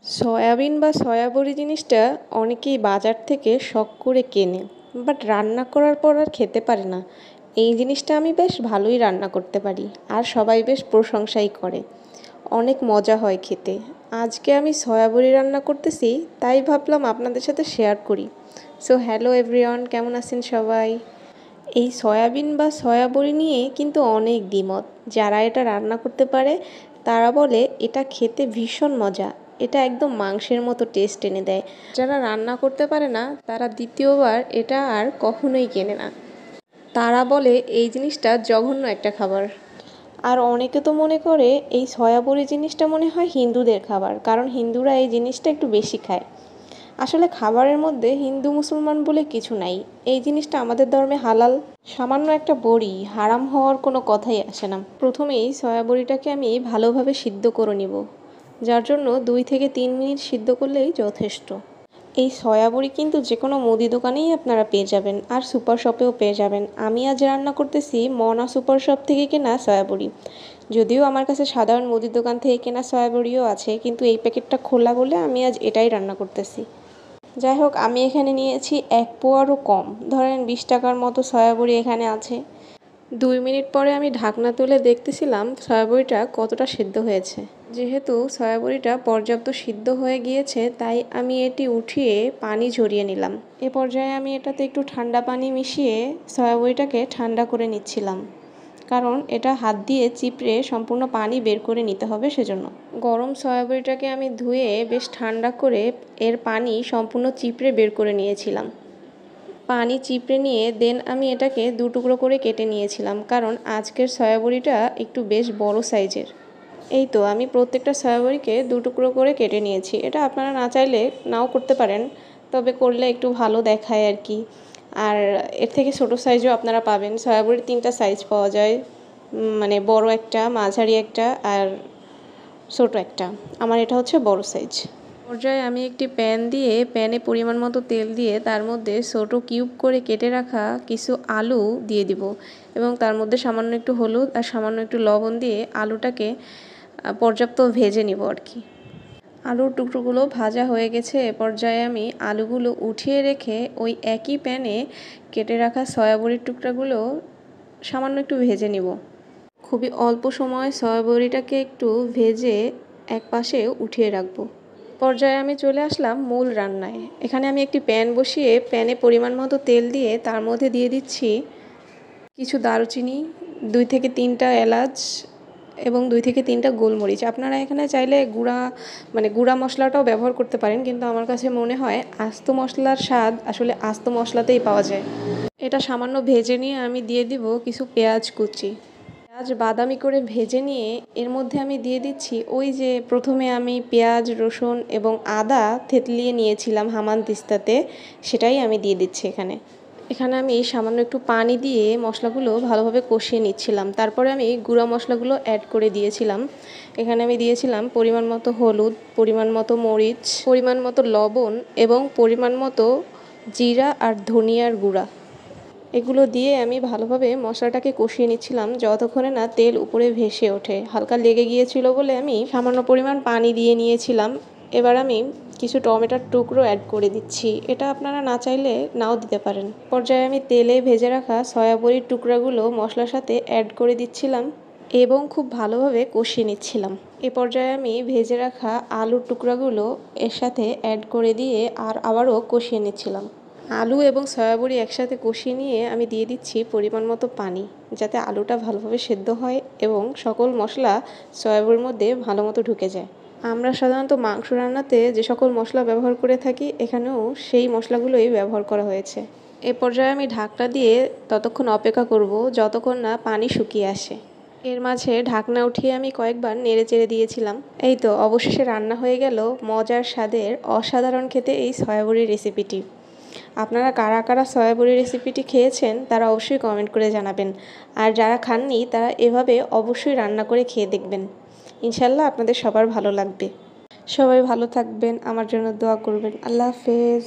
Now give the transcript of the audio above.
Soybean বা সয়াবড়ি জিনিসটা অনেকেই বাজার থেকে শখ করে কেনে, বাট রান্না করার পর আর খেতে পারে না। এই জিনিসটা আমি বেশ ভালোই রান্না করতে পারি, আর সবাই বেশ প্রশংসাই করে। অনেক মজা হয় খেতে। আজকে আমি সয়াবড়ি রান্না করতেছি, তাই ভাবলাম আপনাদের সাথে শেয়ার করি। সো হ্যালো এভরিওয়ান, কেমন আছেন সবাই? এই সয়াবিন বা সয়াবড়ি নিয়ে কিন্তু অনেক দ্বিমত। যারা এটা রান্না করতে পারে তারা বলে এটা খেতে ভীষণ মজা, এটা একদম মাংসের মতো টেস্ট এনে দেয়। যারা রান্না করতে পারে না তারা দ্বিতীয়বার এটা আর কখনোই কেনে না। তারা বলে এই জিনিসটা জঘন্য একটা খাবার। আর অনেকে তো মনে করে এই সয়াবড়ি জিনিসটা মনে হয় হিন্দুদের খাবার, কারণ হিন্দুরা এই জিনিসটা একটু বেশি খায়। আসলে খাবারের মধ্যে হিন্দু মুসলমান বলে কিছু নাই। এই জিনিসটা আমাদের ধর্মে হালাল। সামান্য একটা বড়ি হারাম হওয়ার কোনো কথাই আসে না। প্রথমেই সয়া বড়িটাকে আমি ভালোভাবে সিদ্ধ করে নিব, যার জন্য 2 থেকে 3 মিনিট সিদ্ধ করলেই যথেষ্ট। এই সয়া বড়ি কিন্তু যে কোনো মুদি দোকানেই আপনারা পেয়ে যাবেন, আর সুপার শপেও পেয়ে যাবেন। আমি আজ রান্না করতেছি মনা সুপার শপ থেকে কেনা সয়া বড়ি। যদিও আমার কাছে সাধারণ মুদির দোকান থেকে কেনা সয়া বড়িও আছে, কিন্তু এই প্যাকেটটা খোলা বলে আমি আজ এটাই রান্না করতেছি। যাই হোক, আমি এখানে নিয়েছি 1 পোয়ারও কম, ধরেন 20 টাকার মতো সয়াবড়ি এখানে আছে। 2 মিনিট পরে আমি ঢাকনা তুলে দেখতেছিলাম সয়াবড়িটা কতটা সিদ্ধ হয়েছে। যেহেতু সয়াবড়িটা পর্যাপ্ত সিদ্ধ হয়ে গিয়েছে, তাই আমি এটি উঠিয়ে পানি ঝরিয়ে নিলাম। এ পর্যায়ে আমি এটাতে একটু ঠান্ডা পানি মিশিয়ে সয়াবড়িটাকে ঠান্ডা করে নিচ্ছিলাম, কারণ এটা হাত দিয়ে চিপড়ে সম্পূর্ণ পানি বের করে নিতে হবে সেজন্য। গরম সয়াবড়িটাকে আমি ধুয়ে বেশ ঠান্ডা করে এর পানি সম্পূর্ণ চিপড়ে বের করে নিয়েছিলাম। পানি চিপড়ে নিয়ে দেন আমি এটাকে 2 টুকরো করে কেটে নিয়েছিলাম, কারণ আজকের সয়াবড়িটা একটু বেশ বড় সাইজের। এই তো আমি প্রত্যেকটা সয়াবড়িকে 2 টুকরো করে কেটে নিয়েছি। এটা আপনারা না চাইলে নাও করতে পারেন, তবে করলে একটু ভালো দেখায় আর কি। আর এর থেকে ছোটো সাইজও আপনারা পাবেন। সয়াবড়ির 3টা সাইজ পাওয়া যায়, মানে বড় একটা, মাঝারি একটা আর ছোটো একটা। আমার এটা হচ্ছে বড় সাইজ। পর্যায়ে আমি একটি প্যান দিয়ে প্যানে পরিমাণ মতো তেল দিয়ে তার মধ্যে ছোটো কিউব করে কেটে রাখা কিছু আলু দিয়ে দিব, এবং তার মধ্যে সামান্য একটু হলুদ আর সামান্য একটু লবণ দিয়ে আলুটাকে পর্যাপ্ত ভেজে নিব আর কি। আলুর টুকরোগুলো ভাজা হয়ে গেছে। এ পর্যায়ে আমি আলুগুলো উঠিয়ে রেখে ওই একই প্যানে কেটে রাখা সয়াবড়ির টুকরাগুলো সামান্য একটু ভেজে নিব। খুবই অল্প সময় সয়াবড়িটাকে একটু ভেজে এক পাশে উঠিয়ে রাখবো। পর্যায়ে আমি চলে আসলাম মূল রান্নায়। এখানে আমি একটি প্যান বসিয়ে প্যানে পরিমাণ মতো তেল দিয়ে তার মধ্যে দিয়ে দিচ্ছি কিছু দারুচিনি, 2 থেকে 3টা এলাচ এবং 2 থেকে 3টা গোলমরিচ। আপনারা এখানে চাইলে গুঁড়া মশলাটাও ব্যবহার করতে পারেন, কিন্তু আমার কাছে মনে হয় আস্ত মশলার স্বাদ আসলে আস্ত মশলাতেই পাওয়া যায়। এটা সামান্য ভেজে নিয়ে আমি দিয়ে দিব কিছু পেঁয়াজ কুচি। পেঁয়াজ বাদামি করে ভেজে নিয়ে এর মধ্যে আমি দিয়ে দিচ্ছি ওই যে প্রথমে আমি পেঁয়াজ, রসুন এবং আদা থেতলিয়ে নিয়েছিলাম হামানদিস্তাতে, সেটাই আমি দিয়ে দিচ্ছি এখানে। এখানে আমি সামান্য একটু পানি দিয়ে মশলাগুলো ভালোভাবে কষিয়ে নিচ্ছিলাম। তারপরে আমি গুঁড়া মশলাগুলো অ্যাড করে দিয়েছিলাম। এখানে আমি দিয়েছিলাম পরিমাণ মতো হলুদ, পরিমাণ মতো মরিচ, পরিমাণ মতো লবণ এবং পরিমাণ মতো জিরা আর ধনিয়ার গুঁড়া। এগুলো দিয়ে আমি ভালোভাবে মশলাটাকে কষিয়ে নিচ্ছিলাম যতক্ষণে না তেল উপরে ভেসে ওঠে। হালকা লেগে গিয়েছিল বলে আমি সামান্য পরিমাণ পানি দিয়ে নিয়েছিলাম। এবার আমি কিছু টমেটোর টুকরো অ্যাড করে দিচ্ছি। এটা আপনারা না চাইলে নাও দিতে পারেন। পর্যায়ে আমি তেলে ভেজে রাখা সয়াবড়ির টুকরাগুলো মশলার সাথে অ্যাড করে দিচ্ছিলাম এবং খুব ভালোভাবে কষিয়ে নিচ্ছিলাম। এ পর্যায়ে আমি ভেজে রাখা আলুর টুকরাগুলো এর সাথে অ্যাড করে দিয়ে আবারও কষিয়ে নিচ্ছিলাম। আলু এবং সয়াবড়ি একসাথে কষিয়ে নিয়ে আমি দিয়ে দিচ্ছি পরিমাণ মতো পানি, যাতে আলুটা ভালোভাবে সেদ্ধ হয় এবং সকল মশলা সয়াবড়ির মধ্যে ভালো মতো ঢুকে যায়। আমরা সাধারণত মাংস রান্নাতে যে সকল মশলা ব্যবহার করে থাকি, এখানেও সেই মশলাগুলোই ব্যবহার করা হয়েছে। এ পর্যায়ে আমি ঢাকনা দিয়ে ততক্ষণ অপেক্ষা করব যতক্ষণ না পানি শুকিয়ে আসে। এর মাঝে ঢাকনা উঠিয়ে আমি কয়েকবার নেড়ে চেড়ে দিয়েছিলাম। এই তো অবশেষে রান্না হয়ে গেল মজার স্বাদের অসাধারণ খেতে এই সয়াবড়ির রেসিপিটি। আপনারা কারা কারা সয়াবড়ির রেসিপিটি খেয়েছেন তারা অবশ্যই কমেন্ট করে জানাবেন, আর যারা খাননি তারা এভাবে অবশ্যই রান্না করে খেয়ে দেখবেন। ইনশাল্লাহ আপনাদের সবার ভালো লাগবে। সবাই ভালো থাকবেন, আমার জন্য দোয়া করবেন। আল্লাহ হাফেজ।